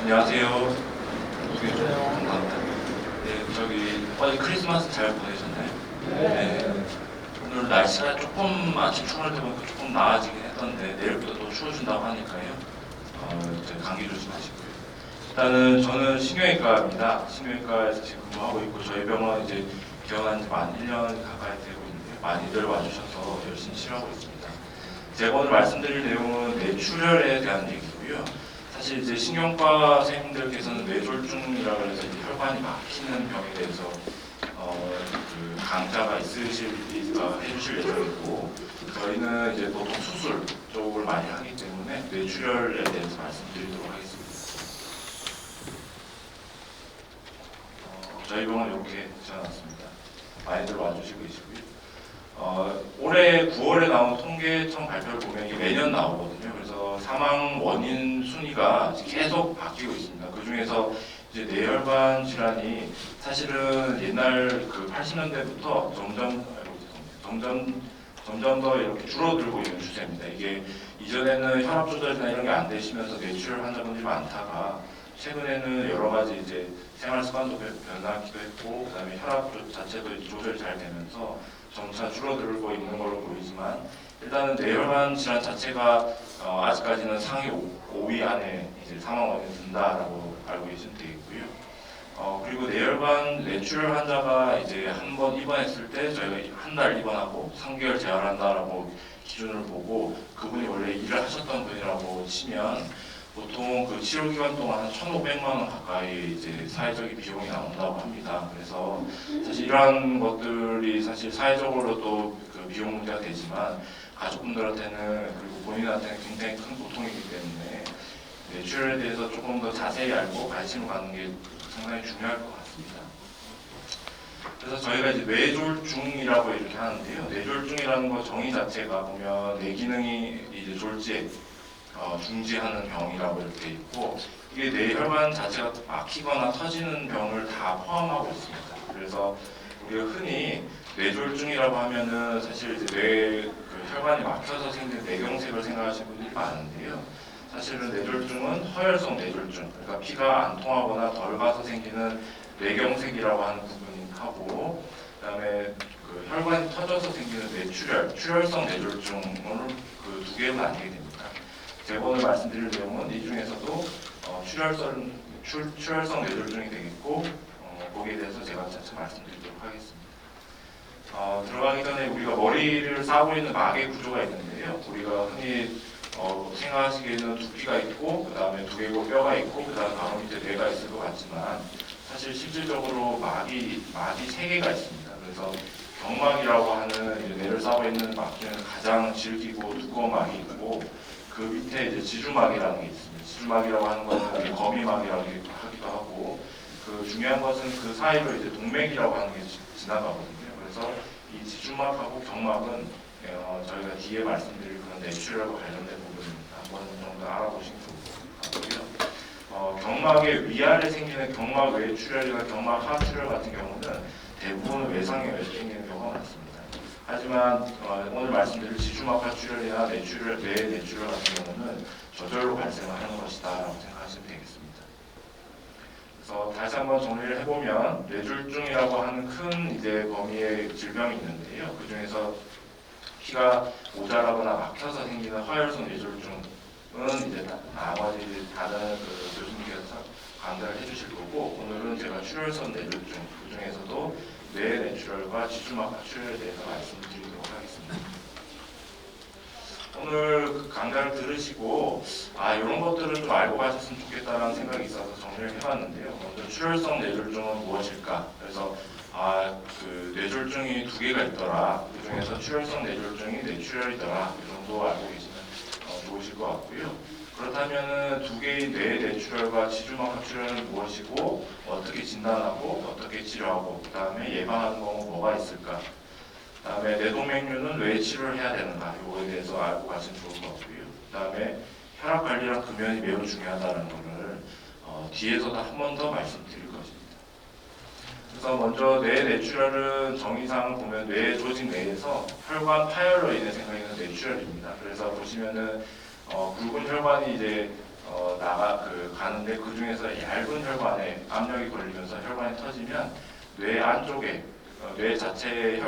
안녕하세요. 감사합니다. 네, 어제 크리스마스 잘 보내셨나요? 네. 오늘 날씨가 조금 아침 출근할 때 보니까 조금 나아지긴 했던데 내일부터 또 추워진다고 하니까요. 이제 감기 조심하시고요. 일단은 저는 신경외과입니다. 신경외과에서 지금 근무하고 있고 저희 병원 이제 개원한 지 만 1년 가까이 되고 있는데 많이들 와주셔서 열심히 치료하고 있습니다. 제가 오늘 말씀드릴 내용은 뇌출혈에 대한 얘기고요. 사실 이제 신경과 선생님들께서는 뇌졸중이라고 해서 이제 혈관이 막히는 병에 대해서 그 강좌가 해주실 예정이고, 저희는 이제 보통 수술 쪽을 많이 하기 때문에 뇌출혈에 대해서 말씀드리도록 하겠습니다. 저희 병원 이렇게 지어놨습니다. 많이들 와주시고 계시고요. 올해 9월에 나온 통계청 발표를 보면 이게 매년 나오거든요. 그래서 사망 원인 순위가 계속 바뀌고 있습니다. 그 중에서 이제 뇌혈관 질환이 사실은 옛날 그 80년대부터 점점 더 이렇게 줄어들고 있는 추세입니다. 이게 이전에는 혈압 조절이나 이런 게 안 되시면서 뇌출혈 환자분들이 많다가 최근에는 여러 가지 이제 생활 습관도 변하기도 했고, 그다음에 혈압 자체도 조절이 잘 되면서 점차 줄어들고 있는 걸로 보이지만, 일단은 뇌혈관 질환 자체가 아직까지는 상위 5위 안에 이제 사망 원인이 든다라고 알고 계시면 되겠고요. 그리고 뇌출혈 환자가 이제 한 번 입원했을 때 저희가 한 달 입원하고 3개월 재활한다라고 기준을 보고, 그분이 원래 일을 하셨던 분이라고 치면 보통 그 치료 기간 동안 한 1,500만 원 가까이 이제 사회적인 비용이 나온다고 합니다. 그래서 사실 이러한 것들이 사실 사회적으로도 그 비용 문제가 되지만 가족분들한테는 그리고 본인한테는 굉장히 큰 고통이기 때문에 뇌출혈에 대해서 조금 더 자세히 알고 관심을 갖는 게 상당히 중요할 것 같습니다. 그래서 저희가 이제 뇌졸중이라고 이렇게 하는데요. 뇌졸중이라는 거 정의 자체가 보면 뇌 기능이 이제 중지하는 병이라고 이렇게 있고, 이게 뇌혈관 자체가 막히거나 터지는 병을 다 포함하고 있습니다. 그래서 우리가 흔히 뇌졸중이라고 하면은 사실 이제 혈관이 막혀서 생긴 뇌경색을 생각하시는 분들이 많은데요. 사실은 뇌졸중은 허혈성 뇌졸중, 그러니까 피가 안 통하거나 덜 가서 생기는 뇌경색이라고 하는 부분이 하고, 그다음에 그 혈관이 터져서 생기는 출혈성 뇌졸중을 그 두 개로 나뉘게 됩니다. 제가 오늘 말씀드릴 내용은 이 중에서도 출혈성 뇌졸중이 되겠고, 거기에 대해서 제가 차차 말씀드리도록 하겠습니다. 들어가기 전에 우리가 머리를 싸고 있는 막의 구조가 있는데요. 우리가 흔히 생각하시기에는 두피가 있고, 그 다음에 두개골 뼈가 있고, 그 다음에 바로 밑에 뇌가 있을 것 같지만, 사실 실질적으로 막이 3개가 있습니다. 그래서 경막이라고 하는 뇌를 싸고 있는 막 중에서 가장 질기고 두꺼운 막이 있고, 그 밑에 이제 지주막이라는 게 있습니다. 지주막이라고 하는 것은 거미막이라고 하기도 하고, 그 중요한 것은 그 사이로 이제 동맥이라고 하는 게 지나가거든요. 그래서 이 지주막하고 경막은 저희가 뒤에 말씀드릴 그런 뇌출혈과 관련된 부분입니다. 한번 정도 알아보시면 좋을 것 같고요. 경막의 위아래 생기는 경막 외출혈이나 경막 하출혈 같은 경우는 대부분 외상에 생기는 경우가 많습니다. 하지만 오늘 말씀드릴 지주막 하출혈이나 뇌 뇌출혈 같은 경우는 저절로 발생하는 것이다라고 생각하시면 되겠습니다. 그래서 다시 한번 정리를 해보면 뇌졸중이라고 하는 큰 이제 범위의 질병이 있는데요. 그 중에서 피가 모자라거나 막혀서 생기는 허혈성 뇌졸중은 이제 나머지 다른 그 교수님께서 강좌를 해주실 거고, 오늘은 제가 출혈성 뇌졸중, 그 중에서도 뇌 뇌출혈과 지주막 하출혈에 대해서 말씀드리도록 하겠습니다. 오늘 그 강좌를 들으시고 이런 것들을 좀 알고 가셨으면 좋겠다는 생각이 있어서 정리를 해봤는데요. 먼저 출혈성 뇌졸중은 무엇일까? 그래서 그 뇌졸중이 2개가 있더라. 그 중에서 출혈성 뇌졸중이 뇌출혈이더라. 이 정도 알고 계시면 좋으실 것 같고요. 그렇다면은 2개의 뇌 뇌출혈과 지주막 하출혈은 무엇이고, 어떻게 진단하고 어떻게 치료하고, 그 다음에 예방하는 방법은 뭐가 있을까? 그 다음에 뇌동맥류는 왜 치료를 해야 되는가? 이거에 대해서 알고 가시면 좋을 것 같고요. 그 다음에 혈압 관리랑 금연이 매우 중요하다는 것을 뒤에서도 한 번 더 말씀드릴 것입니다. 그래서 먼저 뇌 뇌출혈은 정의상을 보면 뇌 조직 내에서 혈관 파열로 인해 생기는 뇌출혈입니다. 그래서 보시면은 굵은 혈관이 이제 가는데 그 중에서 얇은 혈관에 압력이 걸리면서 혈관이 터지면 뇌 안쪽에 뇌 자체의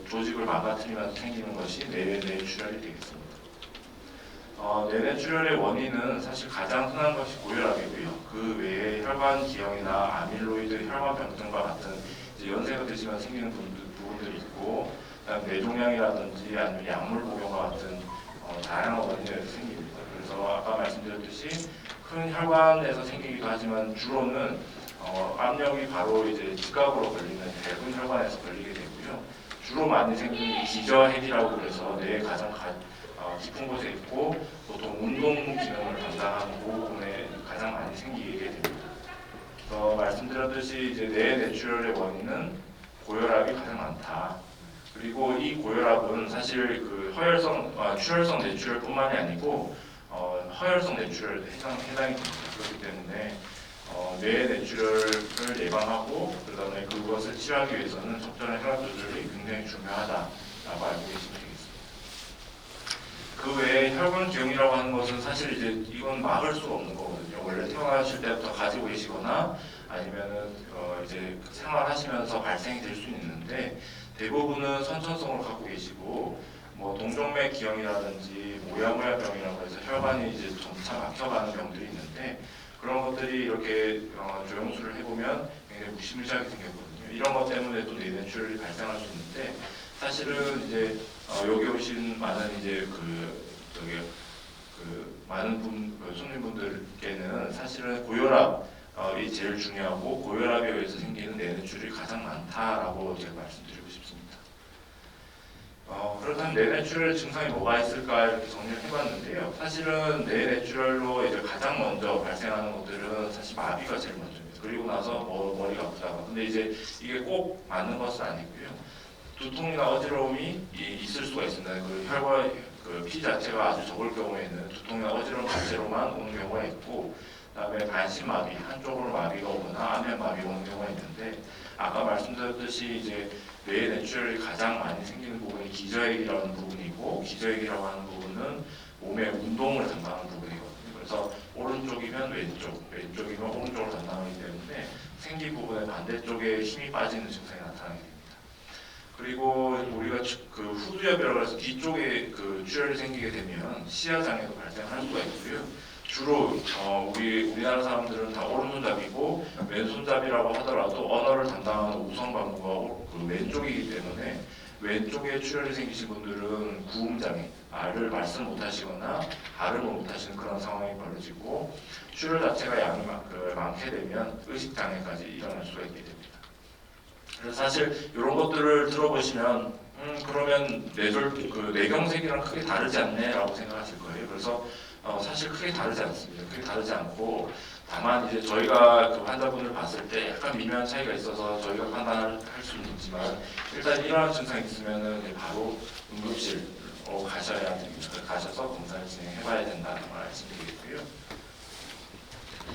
조직을 망가뜨리면서 생기는 것이 뇌내출혈이 되겠습니다. 뇌내출혈의 원인은 사실 가장 흔한 것이 고혈압이고요. 그 외에 혈관 기형이나 아밀로이드 혈관 병증과 같은 연세가 드시면 생기는 부분들이 있고, 그다음 뇌종양이라든지 아니면 약물 복용과 같은 다양한 원인에서 생깁니다. 그래서 아까 말씀드렸듯이 큰 혈관에서 생기기도 하지만 주로는 압력이 바로 이제 직각으로 걸리는 얇은 혈관에서 걸리게 되고요. 주로 많이 생기는 기저핵이라고 그래서 뇌의 가장 깊은 곳에 있고 보통 운동 기능을 담당하는 그 부분에 가장 많이 생기게 됩니다. 말씀드렸듯이 이제 뇌 뇌출혈의 원인은 고혈압이 가장 많다. 그리고 이 고혈압은 사실 출혈성 뇌출혈뿐만이 아니고 허혈성 뇌출혈에 해당이 됩니다. 그렇기 때문에 뇌 뇌출혈을 예방하고 그다음에 그것을 치료하기 위해서는 적절한 혈압 조절이 굉장히 중요하다라고 알고 계시면 되겠습니다. 그 외에 혈관 기형이라고 하는 것은 사실 이제 이건 막을 수가 없는 거거든요. 원래 태어나실 때부터 가지고 계시거나 아니면은 이제 생활하시면서 발생이 될 수는 있는데 대부분은 선천성으로 갖고 계시고 뭐 동정맥 기형이라든지 모야모야병이라고 해서 혈관이 이제 점차 막혀가는 병들이 있는데 그런 것들이 이렇게 조영수를 해보면 굉장히 무시무시하게 생겼거든요. 이런 것 때문에 또 뇌내출혈이 발생할 수 있는데 사실은 이제 여기 오신 많은 이제 많은 손님분들께는 사실은 고혈압이 제일 중요하고 고혈압에 의해서 생기는 뇌내출이 가장 많다라고 제가 말씀드리고 싶습니다. 그렇다면 뇌내출혈 증상이 뭐가 있을까 이렇게 정리를 해봤는데요. 사실은 뇌내출혈로 이제 가장 먼저 발생하는 것들은 사실 마비가 제일 먼저입니다. 그리고 나서 머리가 아프다가. 근데 이제 이게 꼭 맞는 것은 아니고요. 두통이나 어지러움이 있을 수가 있습니다. 피 자체가 아주 적을 경우에는 두통이나 어지러움 자체로만 오는 경우가 있고, 그다음에 반신마비 한쪽으로 마비가 오거나 안면마비가 오는 경우가 있는데 아까 말씀드렸듯이 이제 뇌 뇌출혈이 가장 많이 생기는 부분이 기저핵이라는 부분이고 기저핵이라고 하는 부분은 몸의 운동을 담당하는 부분이거든요. 그래서 오른쪽이면 왼쪽이면 오른쪽을 담당하기 때문에 생긴 부분의 반대쪽에 힘이 빠지는 증상이 나타나게 됩니다. 그리고 우리가 후두엽이라고 해서 뒤쪽에 출혈이 생기게 되면 시야장애도 발생할 수가 있고요. 주로 우리나라 사람들은 다 오른손잡이고 왼손잡이라고 하더라도 언어를 담당하는 우선 관구가 왼쪽이기 때문에 왼쪽에 출혈이 생기신 분들은 구음장애, 말을 말씀 못하시거나 발음을 못하시는 그런 상황이 벌어지고 출혈 자체가 양이 많게 되면 의식장애까지 일어날 수가 있게 됩니다. 그래서 사실 이런 것들을 들어보시면 그러면 뇌경색이랑 크게 다르지 않네라고 생각하실 거예요. 그래서 사실 크게 다르지 않습니다. 크게 다르지 않고 다만 이제 저희가 그 환자분을 봤을 때 약간 미묘한 차이가 있어서 저희가 판단할 수는 있지만 일단 이러한 증상이 있으면은 바로 응급실로 가셔야 됩니다. 가셔서 검사를 진행해봐야 된다는 걸 말씀드리고요.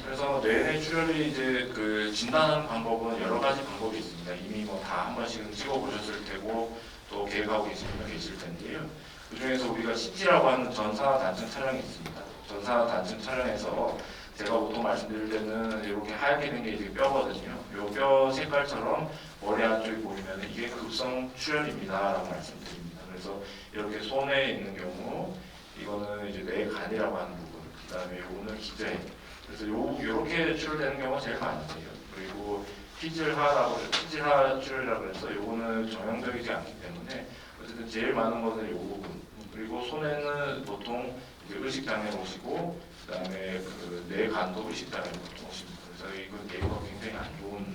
그래서 뇌내출혈이 이제 진단하는 방법은 여러 가지 방법이 있습니다. 이미 뭐 다 한 번씩은 찍어보셨을 테고 또 계획하고 계신 분도 계실 텐데요. 그 중에서 우리가 CT라고 하는 전산화 단층 촬영이 있습니다. 전산화 단층 촬영에서 제가 보통 말씀드릴 때는 이렇게 하얗게 된 게 이제 뼈거든요. 이 뼈 색깔처럼 머리 안쪽에 보이면 이게 급성 출혈입니다라고 말씀드립니다. 그래서 이렇게 손에 있는 경우 이거는 이제 뇌간이라고 하는 부분, 그다음에 이거는 기저핵. 그래서 이렇게 출혈되는 경우가 제일 많으세요. 그리고 피질하 출혈이라고 해서 이거는 전형적이지 않기 때문에 어쨌든 제일 많은 것은 이 부분. 그리고 손에는 보통 이제 의식장애로 오시고 그다음에 뇌간도 의식장애로 보통 오십니다. 그래서 이건 뇌가 굉장히 안 좋은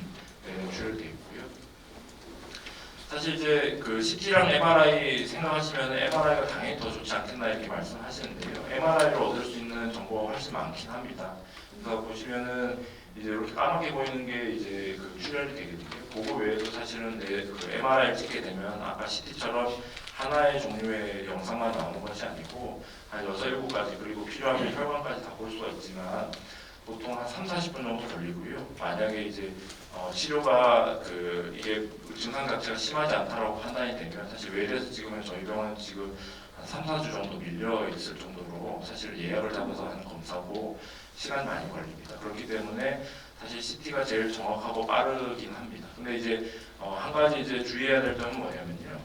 뇌출혈이 있고요. 사실 이제 CT랑 MRI 생각하시면 MRI가 당연히 더 좋지 않겠나 이렇게 말씀하시는데요. MRI를 얻을 수 있는 정보가 훨씬 많긴 합니다. 그래서 보시면은 이제 이렇게 까맣게 보이는 게 이제 출혈이 되거든요. 그거 외에도 사실은 MRI를 찍게 되면 아까 CT처럼 하나의 종류의 영상만 나오는 것이 아니고 한 6, 7가지 그리고 필요하면 혈관까지 다 볼 수가 있지만 보통 한 3-40분 정도 걸리고요. 만약에 이제 치료가 이게 증상 자체가 심하지 않다라고 판단이 되면 사실 외래에서 찍으면 저희 병원은 지금 한 3-4주 정도 밀려 있을 정도로 사실 예약을 잡아서 하는 검사고 시간이 많이 걸립니다. 그렇기 때문에 사실 CT가 제일 정확하고 빠르긴 합니다. 근데 이제 한 가지 이제 주의해야 될 점은 뭐냐면요.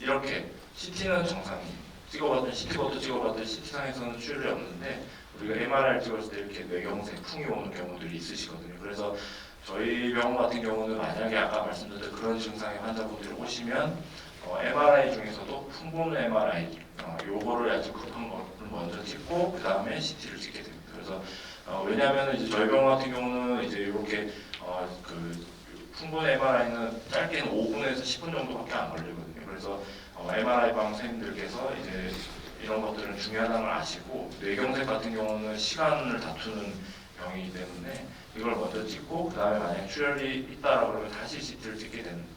이렇게 CT는 정상이에요. CT부터 찍어봤더니 CT상에서는 출혈이 없는데 우리가 MRI를 찍었을 때 이렇게 뇌경색, 풍이 오는 경우들이 있으시거든요. 그래서 저희 병원 같은 경우는 만약에 아까 말씀드린 그런 증상의 환자분들이 오시면 MRI 중에서도 풍분 MRI 요거를 아주 급한 거를 먼저 찍고 그 다음에 CT를 찍게 됩니다. 그래서 왜냐하면 이제 저희 병원 같은 경우는 이제 이렇게 풍분 MRI는 짧게는 5분에서 10분 정도밖에 안 걸리거든요. 그래서 MRI 방 선생님들께서 이제 이런 것들은 중요하다는 걸 아시고 뇌경색 같은 경우는 시간을 다투는 병이기 때문에 이걸 먼저 찍고 그 다음에 만약 출혈이 있다라고 그러면 다시 CT를 찍게 됩니다.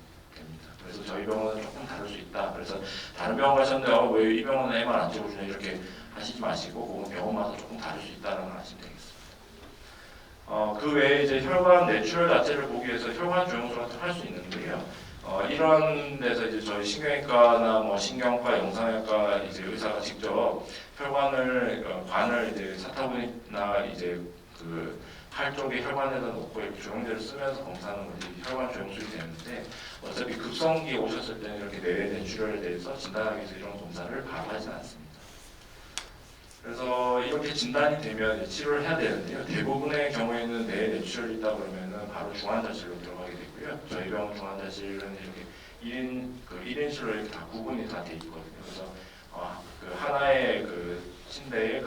그래서 저희 병원은 조금 다를 수 있다. 그래서 다른 병원 가셨는데 왜 이 병원은 MR 안 찍어주냐 이렇게 하시지 마시고 그건 병원마다 조금 다를 수 있다는 걸 아시면 되겠습니다. 그 외에 이제 혈관 내출혈 자체를 보기 위해서 혈관 조영술 같은 걸 할 수 있는데요. 이런 데서 이제 저희 신경외과나 뭐 신경과 영상외과 이제 의사가 직접 관을 이제 사타구니나 이제 팔 쪽에 혈관에다 놓고 이렇게 조영제를 쓰면서 검사하는 것이 혈관 조영술이 되는데 어차피 급성기에 오셨을 때는 이렇게 뇌 내출혈에 대해서 진단하기 위해서 이런 검사를 바로 하진 않습니다. 그래서 이렇게 진단이 되면 치료를 해야 되는데요. 대부분의 경우에는 뇌 내출혈이 있다 그러면은 바로 중환자실로 들어가게 되고요. 저희 병원 중환자실은 이렇게 1인실로 이렇게 다 구분이 다 돼 있거든요. 그래서 하나의 침대에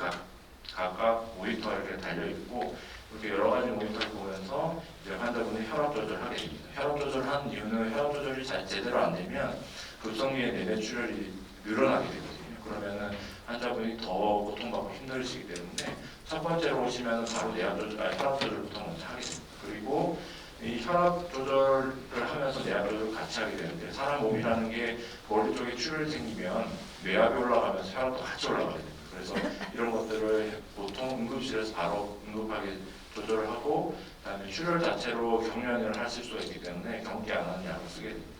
각각 모니터 이렇게 달려 있고 이렇게 여러 가지 모니터를 보면서 이제 환자분이 혈압 조절을 하게 됩니다. 혈압 조절을 하는 이유는 혈압 조절이 제대로 안 되면 급성기의 뇌 내출혈이 늘어나게 되거든요. 그러면은 환자분이 더 고통받고 힘들으시기 때문에 첫 번째로 오시면 바로 혈압 조절부터 먼저 하게 됩니다. 그리고 이 혈압 조절을 하면서 뇌압 조절을 같이 하게 되는데 사람 몸이라는 게 머리 쪽에 출혈이 생기면 뇌압이 올라가면서 혈압도 같이 올라가게 됩니다. 그래서 이런 것들을 보통 응급실에서 바로 응급하게 조절을 하고 그다음에 출혈 자체로 경련을 하실 수가 있기 때문에 경기 안 하는 약을 쓰게 됩니다.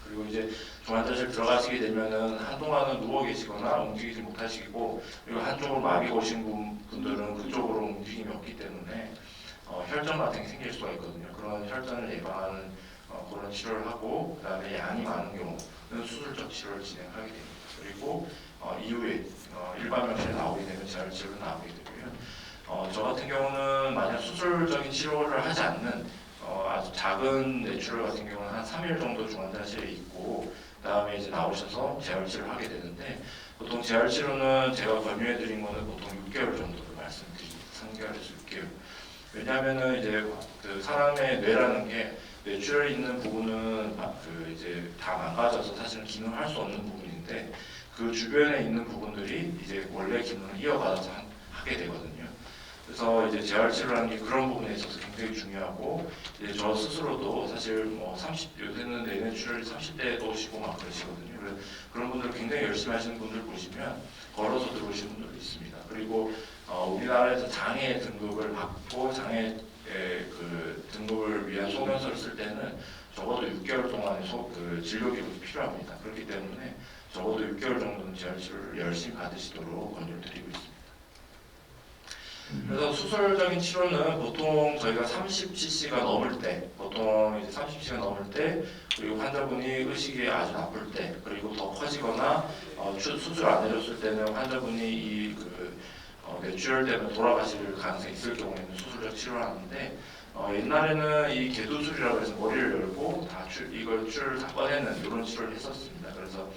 그리고 이제 중환자실 들어가시게 되면은 한동안은 누워 계시거나 움직이지 못하시고 그리고 한쪽으로 마비가 오신 분들은 그쪽으로 움직임이 없기 때문에 혈전 같은 게 생길 수가 있거든요. 그런 혈전을 예방하는 그런 치료를 하고 그다음에 양이 많은 경우는 수술적 치료를 진행하게 됩니다. 그리고 이후에 일반 병실에 나오게 되면 재활치료로 나오게 되고요. 저 같은 경우는 만약 수술적인 치료를 하지 않는 아주 작은 뇌출혈 같은 경우는 한 3일 정도 중환자실에 있고 그다음에 이제 나오셔서 재활치료를 하게 되는데 보통 재활치료는 제가 권유해드린 거는 보통 6개월 정도로 말씀드립니다. 3개월에서 6개월. 왜냐하면은 이제 사람의 뇌라는 게 뇌출혈이 있는 부분은 이제 다 망가져서 사실은 기능할 수 없는 부분인데 그 주변에 있는 부분들이 이제 원래 기능을 이어가서 하게 되거든요. 그래서 이제 재활치료라는 게 그런 부분에 있어서 굉장히 중요하고 이제 저 스스로도 사실 요새는 뇌내출혈이 30대에도 오시고 막 그러시거든요. 그런 분들 굉장히 열심히 하시는 분들 보시면 걸어서 들어오시는 분들도 있습니다. 그리고 우리나라에서 장애 등급을 받고 장애 등급을 위한 소견서를 쓸 때는 적어도 6개월 동안의 진료 기록이 필요합니다. 그렇기 때문에 적어도 6개월 정도는 재활치료를 열심히 받으시도록 권유를 드리고 있습니다. 그래서 수술적인 치료는 보통 저희가 30cc가 넘을 때, 보통 이제 30cc가 넘을 때, 그리고 환자분이 의식이 아주 나쁠 때, 그리고 더 커지거나 수술 안 해줬을 때는 환자분이 뇌출혈 때문에 돌아가실 가능성이 있을 경우에는 수술적 치료를 하는데 옛날에는 이 개두술이라고 해서 머리를 열고 이걸 출혈을 다 꺼내는 이런 치료를 했었습니다. 그래서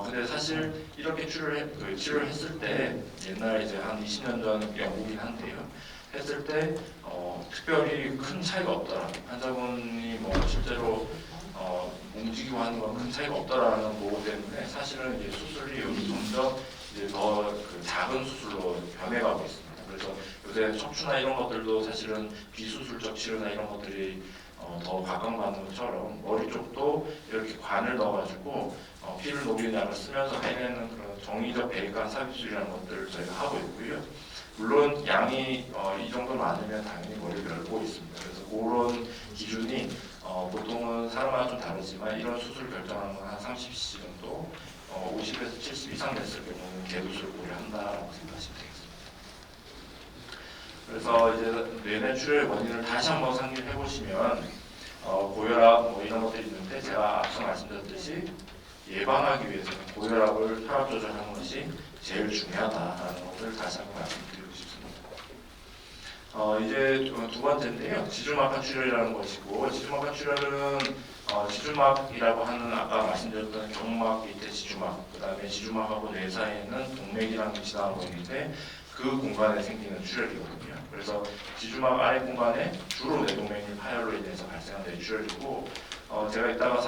근데 사실 이렇게 치료를 했을 때 옛날에 이제 한 20년 전 연구긴 한데요. 했을 때 특별히 큰 차이가 없더라. 환자분이 실제로 움직이고 하는 건 큰 차이가 없더라는 보고 때문에 사실은 이제 수술이 점점 이제 더 작은 수술로 변해가고 있습니다. 그래서 요새 척추나 이런 것들도 사실은 비수술적 치료나 이런 것들이 더 각광받는 것처럼 머리 쪽도 이렇게 관을 넣어가지고 피를 녹이는 약을 쓰면서 해내는 그런 정의적 배관 삽입술이라는 것들을 저희가 하고 있고요. 물론 양이 이 정도 많으면 당연히 머리를 열고 있습니다. 그래서 그런 기준이 보통은 사람마다 좀 다르지만 이런 수술 결정하는 건 한 30cc 정도, 50에서 70 이상 됐을 경우는 개도수를 고려한다라고 생각하시면 되겠습니다. 그래서 이제 뇌내 출혈 원인을 다시 한번 상기해 보시면 고혈압 뭐 이런 것들이 있는데 제가 앞서 말씀드렸듯이 예방하기 위해서는 고혈압을 혈압 조절하는 것이 제일 중요하다라는 것을 다시 한번 말씀드리고 싶습니다. 이제 두 번째인데요. 지주막하 출혈이라는 것이고, 지주막하 출혈은 지주막이라고 하는 아까 말씀드렸던 경막 밑에 지주막, 그 다음에 지주막하고 뇌 사이에는 동맥이라는 게 지나가고 있는데 그 공간에 생기는 출혈이거든요. 그래서 지주막 아래 공간에 주로 뇌동맥류 파열로 인해서 발생한 뇌출혈이고, 제가 이따가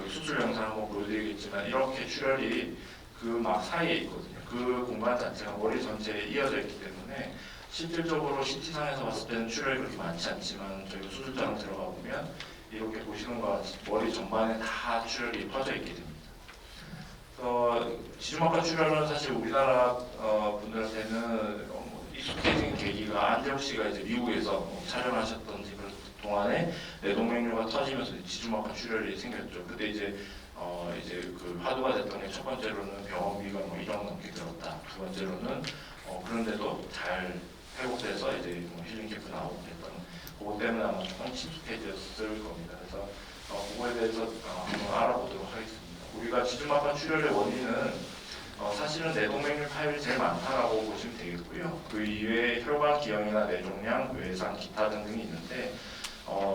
수술 영상 한번 보여드리겠지만 이렇게 출혈이 그 막 사이에 있거든요. 그 공간 자체가 머리 전체에 이어져 있기 때문에 실질적으로 CT상에서 봤을 때는 출혈이 그렇게 많지 않지만 저희가 수술장 들어가 보면 이렇게 보시는 것 같이 머리 전반에 다 출혈이 퍼져 있게 됩니다. 지주막하 출혈은 사실 우리나라 분들한테는 익숙해진 계기가 안재욱 씨가 이제 미국에서 촬영하셨던지 그 동안에 뇌동맥류가 터지면서 지주막하 출혈이 생겼죠. 그때 이제 그 화두가 됐던 게 첫 번째로는 병원비가 뭐 1억 넘게 들었다. 두 번째로는 그런데도 잘 회복돼서 이제 뭐 힐링 캠프 나오고 했던 그것 때문에 아마 조금 친숙해졌을 겁니다. 그래서 그거에 대해서 한번 알아보도록 하겠습니다. 우리가 지주막하 출혈의 원인은 사실은 뇌동맥류 파열이 제일 많다라고 보시면 되겠고요. 그 이외에 혈관 기형이나 뇌종양, 외상, 기타 등등이 있는데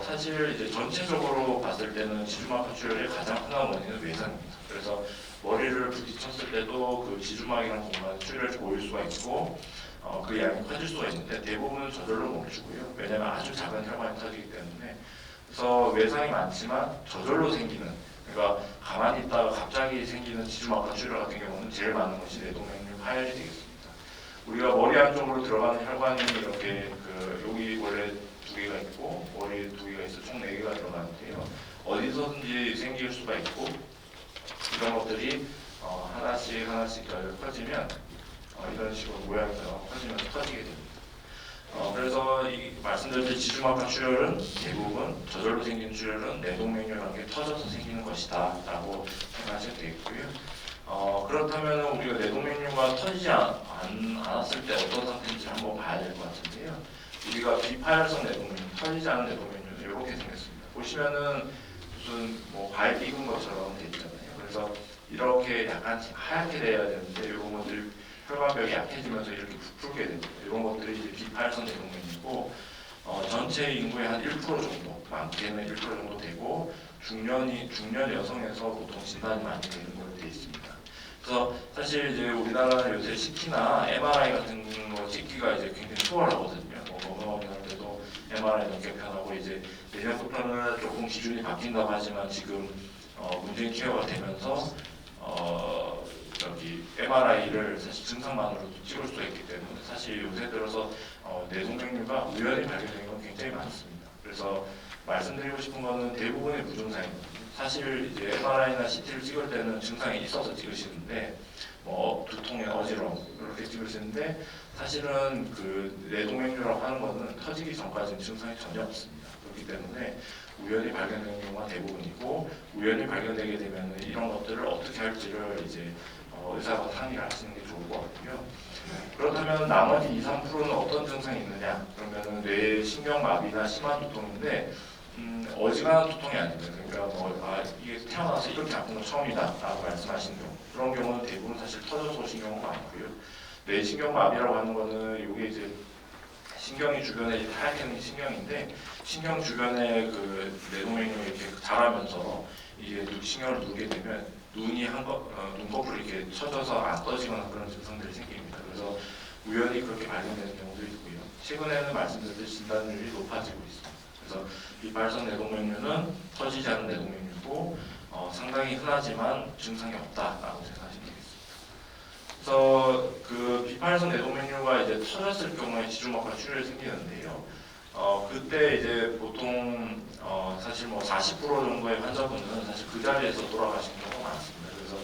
사실 이제 전체적으로 봤을 때는 지주막하 출혈의 가장 흔한 원인은 외상입니다. 그래서 머리를 부딪혔을 때도 그 지주막이라는 공간에 출혈이 보일 수가 있고 그 양이 커질 수가 있는데 대부분은 저절로 멈추고요. 왜냐하면 아주 작은 혈관이 터지기 때문에. 그래서 외상이 많지만 저절로 생기는, 그러니까 가만히 있다가 갑자기 생기는 지주막하 출혈 같은 경우는 제일 많은 것이 뇌동맥류 파열이 되겠습니다. 우리가 머리 안쪽으로 들어가는 혈관이 이렇게 여기 원래 2개가 있고 머리 2개가 있어 총 4개가 들어가는데요. 어디서든지 생길 수가 있고 이런 것들이 하나씩 커지면 이런 식으로 모양처럼 커지면서 터지게 됩니다. 그래서 말씀드린 지주막하 출혈은 대부분 저절로 생기는 출혈은 뇌동맥류라는 게 터져서 생기는 것이다 라고 생각하시면 되겠고요. 그렇다면 우리가 뇌동맥류가 터지지 않았을 때 어떤 상태인지 한번 봐야 될 것 같은데요. 우리가 비파열성 뇌동맥류, 터지지 않은 뇌동맥류는 이렇게 생겼습니다. 보시면은 무슨 뭐 과일 익은 것처럼 돼 있잖아요. 그래서 이렇게 약간 하얗게 돼야 되는데 이런 것들 혈관벽이 약해지면서 이렇게 부풀게 됩니다. 이런 것들이 이제 비파열성 뇌동맥류고 전체 인구의 한 1% 정도, 많게는 1% 정도 되고 중년 여성에서 보통 진단이 많이 되는 걸로 되어 있습니다. 그래서 사실 이제 우리나라는 요새 CT나 MRI 같은 거 찍기가 이제 굉장히 수월하거든요. 건강검진할 때도 MRI 넘게 편하고 이제 내년부터는 조금 기준이 바뀐다고 하지만 지금 문재인 케어가 되면서 MRI를 사실 증상만으로도 찍을 수가 있기 때문에 사실 요새 들어서 뇌동맥류가 우연히 발견되는 건 굉장히 많습니다. 그래서 말씀드리고 싶은 거는 대부분의 무증상입니다. 사실 이제 MRI나 CT를 찍을 때는 증상이 있어서 찍으시는데 두통에 어지러움 이렇게 찍으시는데 사실은 그 뇌동맥류라고 하는 거는 터지기 전까지는 증상이 전혀 없습니다. 그렇기 때문에 우연히 발견되는 경우가 대부분이고 우연히 발견되게 되면 이런 것들을 어떻게 할지를 이제 의사가 상의를 하시는 게 좋을 것 같고요. 그렇다면 나머지 2~3%는 어떤 증상이 있느냐? 그러면은 뇌 신경마비나 심한 두통인데 어지간한 두통이 아닙니다. 그러니까 이게 태어나서 이렇게 아픈 건 처음이다라고 말씀하시는 경우, 그런 경우는 대부분 사실 터져서 오신 경우가 많고요. 뇌 신경마비라고 하는 거는 이게 이제 신경이 주변에 하얗게 있는 신경인데 신경 주변에 그 뇌동맥류 이렇게 자라면서 이게 신경을 누르게 되면 눈이 눈꺼풀이 이렇게 쳐져서 안 떠지거나 그런 증상들이 생깁니다. 그래서 우연히 그렇게 발견되는 경우도 있고요. 최근에는 말씀드렸듯이 진단율이 높아지고 있습니다. 그래서 비파열성 뇌동맥류는 터지지 않은 뇌동맥류고 상당히 흔하지만 증상이 없다라고 생각하시면 되겠습니다. 그래서 그 비파열성 뇌동맥류가 이제 터졌을 경우에 지주막하 출혈이 생기는데요. 그때 이제 보통 사실 뭐 40% 정도의 환자분은 사실 그 자리에서 돌아가신 경우가 많습니다. 그래서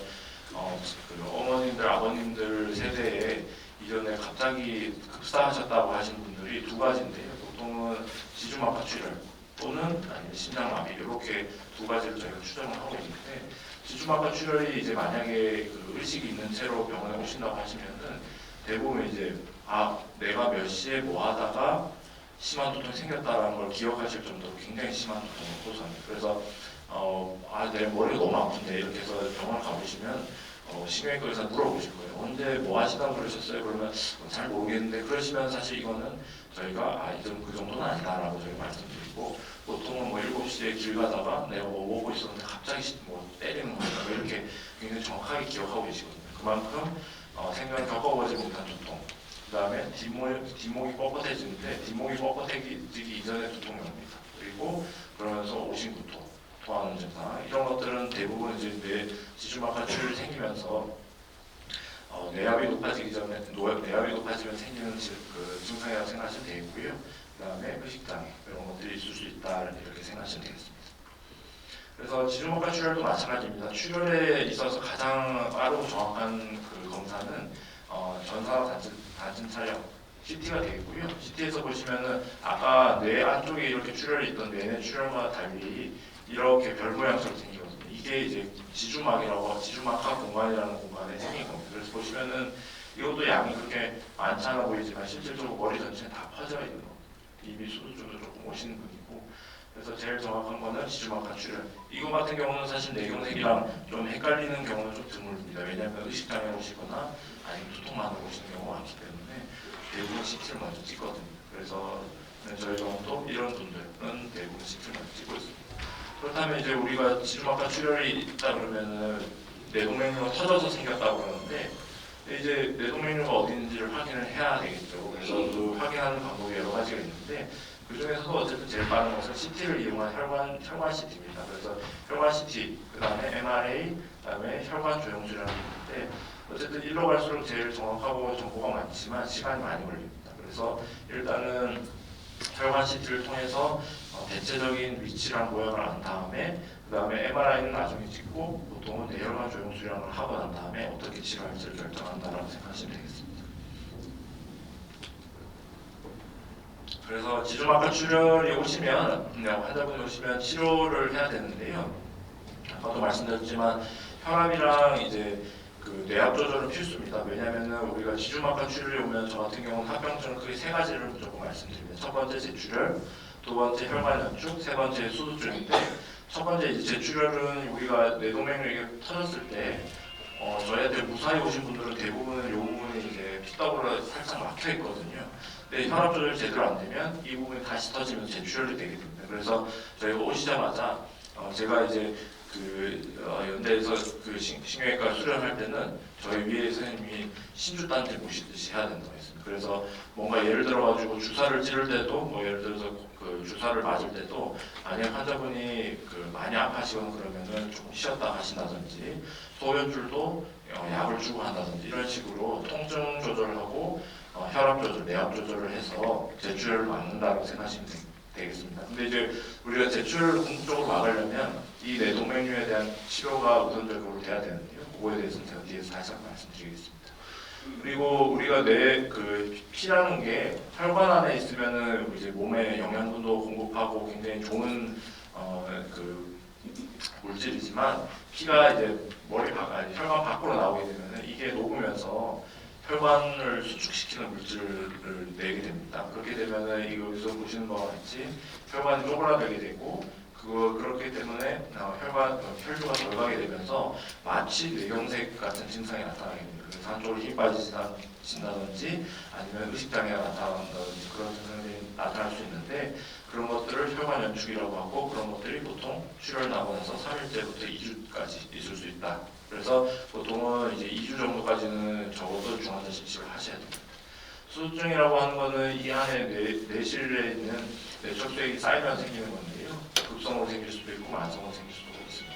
그 어머님들, 아버님들 세대에 이 이전에 갑자기 급사하셨다고 하신 분들이 두 가지인데요. 보통은 지주막하 출혈 또는 아니면 심장마비 이렇게 두 가지를 저희가 추정을 하고 있는데 지주막하 출혈이 이제 만약에 그 의식이 있는 채로 병원에 오신다고 하시면은 대부분 이제 내가 몇 시에 뭐 하다가 심한 두통이 생겼다라는 걸 기억하실 정도로 굉장히 심한 두통을 호소합니다. 그래서 내 머리가 너무 아픈데 이렇게 해서 병원을 가보시면 심혈과 의사 물어보실 거예요. 언제 뭐 하시다고 그러셨어요? 그러면 잘 모르겠는데 그러시면 사실 이거는 저희가 그 정도는 아니다라고 저희가 말씀드리고 보통은 뭐 7시에 길 가다가 내가 뭐 먹고 있었는데 갑자기 뭐 때리는 거니까 이렇게 굉장히 정확하게 기억하고 계시거든요. 그만큼 생전에 겪어보지 못한 두통 그 다음에 뒷목이 뻣뻣해지는데 뒷목이 뻣뻣해지기 이전의 두통이 옵니다. 그리고 그러면서 오신 구토 토하는 증상 이런 것들은 대부분 이제 뇌 지주막하 출혈이 생기면서 뇌압이 높아지기 전에 뇌압이 높아지면 생기는 그 증상이라고 생각하시면 되겠고요. 그 다음에 의식장애 이런 것들이 있을 수 있다 이렇게 생각하시면 되겠습니다. 그래서 지주막하 출혈도 마찬가지입니다. 출혈에 있어서 가장 빠르고 정확한 그 검사는 전사 단층 촬영 CT가 되겠고요. CT에서 보시면은 아까 뇌 안쪽에 이렇게 출혈이 있던 뇌내 출혈과 달리 이렇게 별 모양처럼 생기거든요. 이게 이제 지주막하 공간이라는 공간에 생긴 겁니다. 그래서 보시면은 이것도 양이 그렇게 많지 않아 보이지만 실질적으로 머리 전체에 다 퍼져 있는 겁니다. 이미 수도 쪽으로 조금 오시는 분이고, 그래서 제일 정확한 거는 지주막하 출혈. 이거 같은 경우는 사실 뇌경색이랑 좀 헷갈리는 경우는 좀 드뭅니다. 왜냐하면 의식장애 오시거나 아니면 두통만으로 오시는 경우가 많기 때문에 대부분 CT를 먼저 찍거든요. 그래서 저희 병원도 이런 분들은 대부분 CT를 먼저 찍고 있습니다. 그렇다면 이제 우리가 지주막하 출혈이 있다 그러면은 뇌동맥류가 터져서 생겼다고 그러는데 이제 뇌동맥류가 어디 있는지를 확인을 해야 되겠죠. 그래서 그 확인하는 방법이 여러 가지가 있는데 그 중에서도 어쨌든 제일 빠른 것은 CT를 이용한 혈관 CT입니다. 그래서 혈관 CT, 그 다음에 MRA, 그 다음에 혈관 조영술이라는 게 있는데 어쨌든 일로 갈수록 제일 정확하고 정보가 많지만 시간이 많이 걸립니다. 그래서 일단은 혈관 CT를 통해서 대체적인 위치랑 모양을 안 다음에 그 다음에 MRI는 나중에 찍고 보통은 뇌혈관 조영술이라는 걸 하고 난 다음에 어떻게 치료할지를 결정한다라고 생각하시면 되겠습니다. 그래서 지주막하 출혈이 오시면 환자분이 오시면 치료를 해야 되는데요. 아까도 말씀드렸지만 혈압이랑 이제 그 뇌압 조절은 필수입니다. 왜냐하면 우리가 지주막하 출혈이 오면 저 같은 경우는 합병증은 크게 세 가지를 무조건 말씀드립니다. 첫 번째 제출혈, 두 번째 혈관 연축, 세 번째 수두증인데 첫 번째 이제 제출혈은 우리가 뇌동맥류가 터졌을 때 저희한테 무사히 오신 분들은 대부분은 이 부분이 이제 피더블로 살짝 막혀 있거든요. 근데 혈압 조절이 제대로 안 되면 이 부분이 다시 터지면서 제출혈이 되게 됩니다. 그래서 저희가 오시자마자 제가 이제 연대에서 그 신경외과 수련할 때는 저희 위에 선생님이 신주단지 모시듯이 해야 된다고 했습니다. 그래서 뭔가 예를 들어가지고 주사를 찌를 때도 뭐 예를 들어서 그 주사를 맞을 때도 만약 환자분이 많이 아파하시거나 그러면은 조금 쉬었다 하신다든지 소변줄도 약을 주고 한다든지 이런 식으로 통증 조절을 하고 혈압 조절, 뇌압 조절을 해서 제출혈을 막는다고 생각하시면 되겠습니다. 근데 이제 우리가 제출혈을 궁극적으로 막으려면 이 뇌동맥류에 대한 치료가 우선적으로 돼야 되는데요. 그거에 대해서는 제가 뒤에서 다시 한번 말씀드리겠습니다. 그리고 우리가 피라는 게 혈관 안에 있으면은 이제 몸에 영양분도 공급하고 굉장히 좋은 물질이지만 피가 이제 혈관 밖으로 나오게 되면은 이게 녹으면서 혈관을 수축시키는 물질을 내게 됩니다. 그렇게 되면은 여기서 보시는 바와 같이 혈관이 쪼그라들게 되고 그렇기 때문에 혈류가 덜 가게 되면서 마치 뇌경색 같은 증상이 나타나게 됩니다. 그래서 한쪽으로 힘이 빠지신다든지 아니면 의식장애가 나타난다든지 그런 증상이 나타날 수 있는데 그런 것들을 혈관 연축이라고 하고 그런 것들이 보통 출혈 나고 나서 3일째부터 2주까지 있을 수 있다. 그래서 보통은 이제 2주 정도까지는 적어도 중환자 실시를 하셔야 됩니다. 수두증이라고 하는 거는 이 안에 뇌실에 있는 뇌척수액이 쌓이면 생기는 건데요. 급성으로 생길 수도 있고 만성으로 생길 수도 있습니다.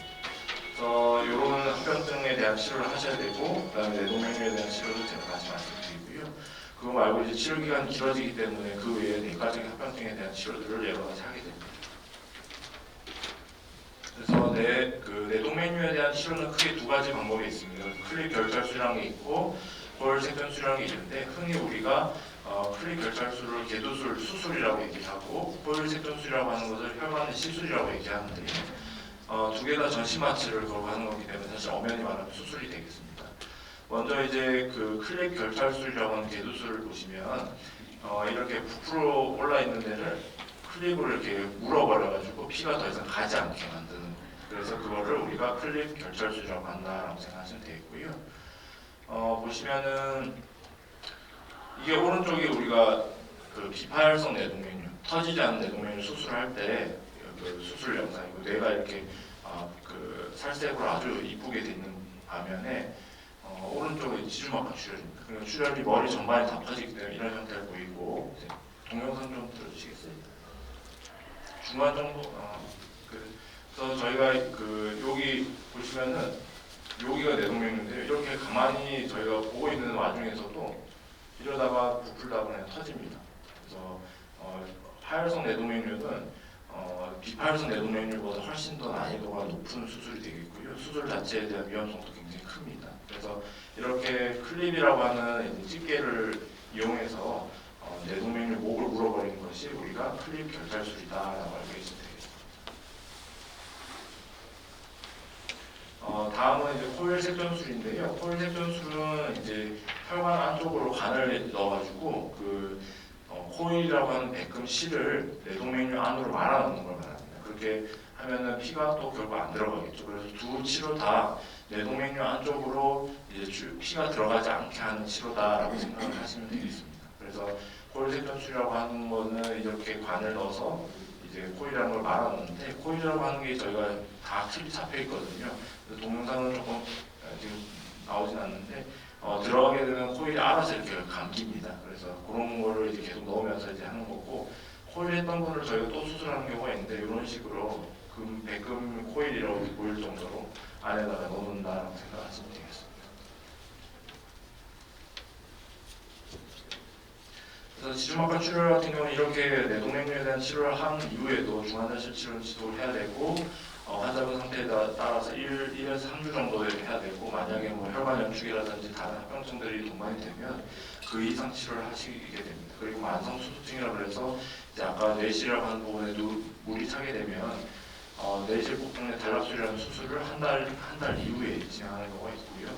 그래서 이런 합병증에 대한 치료를 하셔야 되고 그다음에 뇌동맥류에 대한 치료도 제가 다시 말씀드리고요. 그거 말고 이제 치료 기간이 길어지기 때문에 그 외에 내과적인 합병증에 대한 치료들을 여러 가지 하게 됩니다. 그래서 뇌동맥류에 대한 치료는 크게 두 가지 방법이 있습니다. 클립 결절술이라는 게 있고 코일 색전술이라는 게 있는데 흔히 우리가 클립 결찰술을 개도술 수술이라고 얘기하고 코일 색전술이라고 하는 것을 혈관의 시술이라고 얘기하는데 두 개 다 전신 마취를 걸고 하는 거기 때문에 사실 엄연히 말하면 수술이 되겠습니다. 먼저 이제 그 클립 결찰술이라고 하는 개도술을 보시면 이렇게 부풀어 올라 있는 데를 클립으로 이렇게 물어버려가지고 피가 더 이상 가지 않게 만드는 거예요. 그래서 그거를 우리가 클립 결찰술이라고 한다라고 생각하시면 되겠고요. 보시면은 이게 오른쪽에 우리가 그 비파열성 내동맥류, 터지지 않는 내동맥류 수술할 때 그 수술 영상이고 뇌가 이렇게 그 살색으로 아주 이쁘게 돼 있는 반면에 오른쪽에 지주막하 출혈입니다. 그러니까 출혈이 머리 전반에 다 퍼지기 때문에 이런 형태를 보이고 동영상 좀 들어주시겠어요? 중간 정도. 그래서 저희가 그 여기 보시면은 여기가 내동맥류인데 이렇게 가만히 저희가 보고 있는 와중에서도 이러다가 부풀다가 그냥 터집니다. 그래서 파열성 내동맥류는 비파열성 내동맥류보다 훨씬 더 난이도가 높은 수술이 되겠고요. 수술 자체에 대한 위험성도 굉장히 큽니다. 그래서 이렇게 클립이라고 하는 집게를 이용해서 내동맥류 목을 물어버리는 것이 우리가 클립 결찰술이다라고 알고 있으면 되겠습니다. 다음은 이제 코일 색전술인데요. 코일 색전술은 이제 혈관 안쪽으로 관을 넣어가지고 그 코일이라고 하는 백금 실을 내동맥류 안으로 말아넣는 걸 말합니다. 그렇게 하면은 피가 또 결국 안 들어가겠죠. 그래서 두 치료 다 내동맥류 안쪽으로 이제 피가 들어가지 않게 하는 치료다라고 생각을 하시면 되겠습니다. 그래서 코일 색전술이라고 하는 거는 이렇게 관을 넣어서 이제 코일이라는 걸 말아넣는데 코일이라고 하는 게 저희가 다 틀이 잡혀 있거든요. 동영상은 조금 지금 나오진 않는데 들어가게 되면 코일이 알아서 이렇게 감깁니다. 그래서 그런 거를 이제 계속 넣으면서 이제 하는 거고 코일 했던 거를 저희가 또 수술하는 경우가 있는데 이런 식으로 백금 코일이라고 보일 정도로 안에다가 넣는다라고 생각하시면 되겠습니다. 그래서 지주막하 출혈 같은 경우는 이렇게 내동맥류에 대한 치료를 한 이후에도 중환자실 치료를 지속을 해야 되고 환자분 상태에 따라서 1에서 3주 정도 해야 되고 만약에 뭐 혈관 연축이라든지 다른 합병증들이 동반이 되면 그 이상 치료를 하시게 됩니다. 그리고 만성 수두증이라고 해서 이제 아까 뇌실이라고 하는 부분에도 물이 차게 되면 뇌실 복통의 단락술이라는 수술을 한 달 이후에 진행하는 경우가 있고요.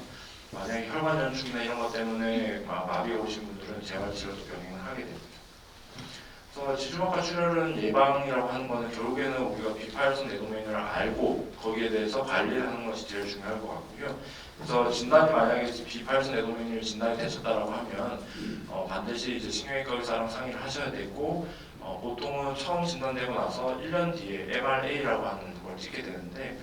만약에 혈관 연축이나 이런 것 때문에 마비가 오신 분들은 재활치료도 병행을 하게 됩니다. 그래서 지주막하 출혈은 예방이라고 하는 것은 결국에는 우리가 비파열성 내동맥류를 알고 거기에 대해서 관리를 하는 것이 제일 중요할 것 같고요. 그래서 진단이 만약에 비파열성 내동맥류 진단이 되셨다라고 하면 반드시 이제 신경외과 의사랑 상의를 하셔야 되고 보통은 처음 진단되고 나서 1년 뒤에 MRA라고 하는 걸 찍게 되는데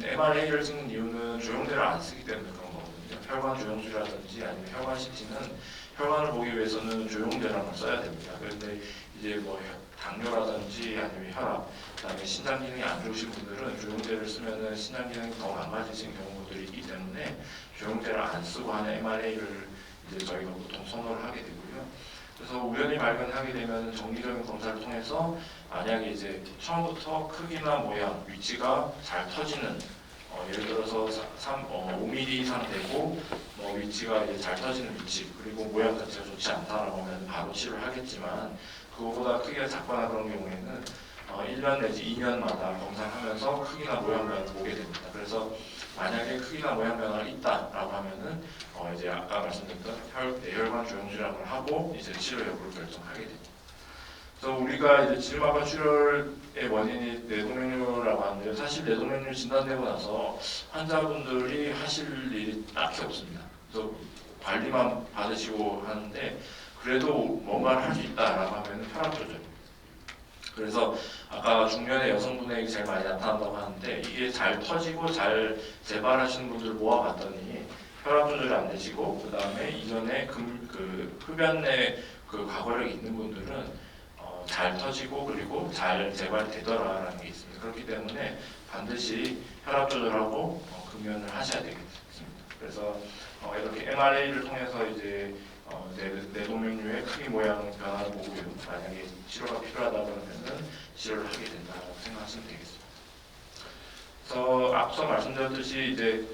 MRA를 찍는 이유는 조영제를 안 쓰기 때문에 그런 거거든요. 혈관 조영술이라든지 아니면 혈관 CT는 혈관을 보기 위해서는 조영제라는 걸 써야 됩니다. 그런데 이제 뭐 당뇨라든지 아니면 혈압, 그다음에 신장 기능이 안 좋으신 분들은 조영제를 쓰면은 신장 기능이 더 망가지는 경우들이 있기 때문에 조영제를 안 쓰고 하는 MRA를 이제 저희가 보통 선호를 하게 되고요. 그래서 우연히 발견하게 되면 정기적인 검사를 통해서 만약에 이제 처음부터 크기나 모양, 위치가 잘 터지는 예를 들어서 5mm 이상 되고 위치가 이제 잘 터지는 위치 그리고 모양 자체가 좋지 않다라고 하면 바로 치료를 하겠지만 그거보다 크기가 작거나 그런 경우에는 1년 내지 2년마다 검사하면서 크기나 모양 변화를 보게 됩니다. 그래서 만약에 크기나 모양 변화가 있다라고 하면은 이제 아까 말씀드렸던 뇌혈관 조영술이라는 걸 하고 이제 치료 여부를 결정하게 됩니다. 그래서 우리가 이제 지주막하 출혈의 원인이 내동맥류라고 하는데요. 사실 내동맥류 진단되고 나서 환자분들이 하실 일이 딱히 없습니다. 그래서 관리만 받으시고 하는데 그래도 뭔가를 할 수 있다라고 하면 혈압 조절입니다. 그래서 아까 중년의 여성분에게 제일 많이 나타난다고 하는데 이게 잘 터지고 잘 재발하시는 분들을 모아봤더니 혈압 조절이 안 되시고 그 다음에 이전에 흡연 내 과거력이 있는 분들은 잘 터지고 그리고 잘 재발되더라라는 게 있습니다. 그렇기 때문에 반드시 혈압 조절하고 금연을 하셔야 되겠습니다. 그래서 이렇게 MRA를 통해서 이제 내동맥류의 크기 모양 변화를 보고요. 만약에 치료가 필요하다 그러면은 치료를 하게 된다고 생각하시면 되겠습니다. 그래서 앞서 말씀드렸듯이 이제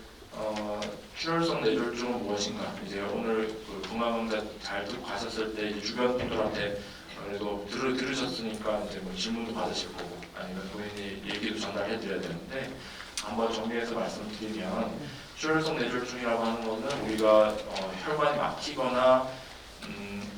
출혈성 뇌졸중은 무엇인가? 이제 오늘 그 분광강좌 잘 듣고 가셨을 때 이제 주변 분들한테 그래도 들으셨으니까 이제 뭐 질문도 받으실 거고 아니면 본인이 얘기도 전달해드려야 되는데 한번 정리해서 말씀드리면 출혈성 뇌졸중이라고 하는 것은 우리가 혈관이 막히거나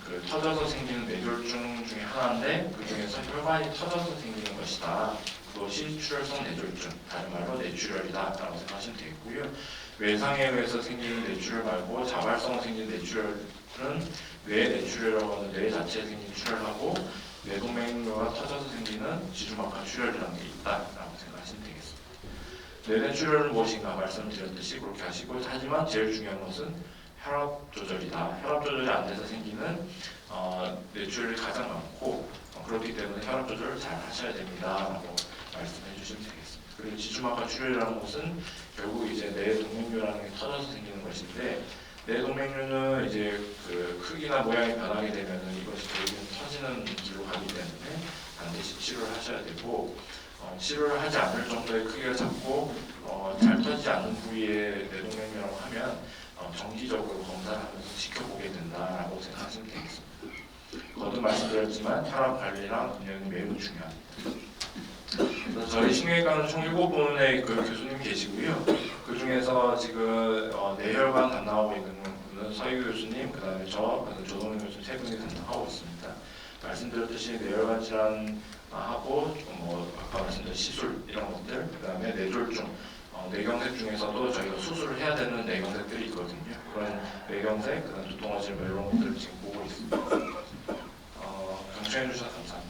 그 터져서 생기는 뇌졸중 중에 하나인데 그 중에서 혈관이 터져서 생기는 것이다. 그것이 출혈성 뇌졸중, 다른 말로 뇌출혈이다라고 생각하시면 되겠고요. 외상에 의해서 생기는 뇌출혈 말고 자발성으로 생기는 뇌출혈은 뇌 뇌출혈이라고 하는 뇌 자체에 생긴 출혈하고 뇌동맥류가 터져서 생기는 지주막하 출혈이라는 게 있다라고 생각하시면 되겠습니다. 뇌 뇌출혈은 무엇인가 말씀드렸듯이 그렇게 하시고 하지만 제일 중요한 것은 혈압 조절이다. 혈압 조절이 안 돼서 생기는 뇌출혈이 가장 많고 그렇기 때문에 혈압 조절을 잘 하셔야 됩니다라고 말씀해 주시면 되겠습니다. 그리고 지주막하 출혈이라는 것은 결국 이제 뇌동맥류라는 게 터져서 생기는 것인데 뇌동맥류는 이제 그 크기나 모양이 변하게 되면은 이것이 결국은 터지는 길로 가기 때문에 반드시 치료를 하셔야 되고 치료를 하지 않을 정도의 크기가 작고 잘 터지지 않는 부위의 뇌동맥류라고 하면 정기적으로 검사를 하면서 지켜보게 된다라고 생각하시면 되겠습니다. 거듭 말씀드렸지만 혈압 관리랑 운영이 매우 중요합니다. 그래서 저희 신경외과는 총 7분의 그 교수님 계시고요. 그 중에서 지금 뇌혈관 담당하고 있는 분은 서희규 교수님, 그 다음에 저, 조동현 교수님 세 분이 담당하고 있습니다. 말씀드렸듯이 뇌혈관 질환하고 아까 말씀드린 시술 이런 것들, 그 다음에 뇌졸중, 뇌경색 중에서도 저희가 수술을 해야 되는 뇌경색들이 있거든요. 그런 뇌경색, 그 다음 두통화질 이런 것들을 지금 보고 있습니다. 경청해 주셔서 감사합니다.